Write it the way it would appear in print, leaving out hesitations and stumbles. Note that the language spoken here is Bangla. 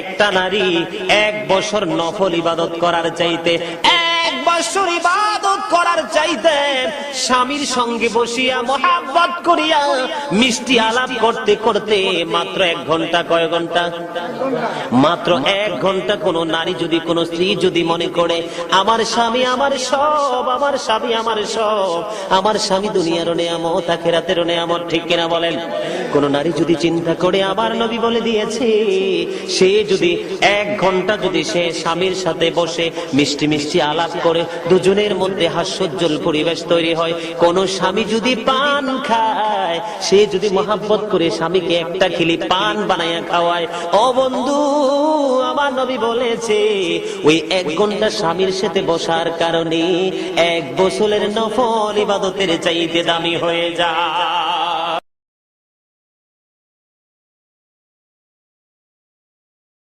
একটা নারী 1 বছর নফল ইবাদত করার চাইতে, 1 বছর ইবাদত করার চাইতে স্বামীর সঙ্গে বসিয়া মোহাব্বত করিয়া মিষ্টি আলাপ করতে করতে মাত্র 1 ঘন্টা, কয় ঘন্টা? মাত্র 1 ঘন্টা। কোন নারী যদি, কোন স্ত্রী যদি মনে করে আমার স্বামী আমার সব, আমার স্বামী আমার সব, আমার স্বামী দুনিয়ার নেয়ামত আখিরাতের নেয়ামত, ঠিক কিনা বলেন? কোন নারী যদি চিন্তা করে, আমার নবী বলে দিয়েছে, সে যদি 1 ঘন্টা যদি সে স্বামীর সাথে বসে মিষ্টি মিষ্টি আলাপ করে, দুজনের মধ্যে হাস্যোজ্জ্বল পরিবেশ তৈরি হয়। কোন স্বামী যদি পান খায়, সে যদি মহাব্বত করে স্বামীকে একটা খিলি পান বানাইয়া খাওয়ায়, ও বন্ধু, আমার নবী বলেছে ওই 1 ঘন্টা স্বামীর সাথে বসার কারণে 1 বছরের নফল ইবাদতের চাইতে দামি হয়ে যায়।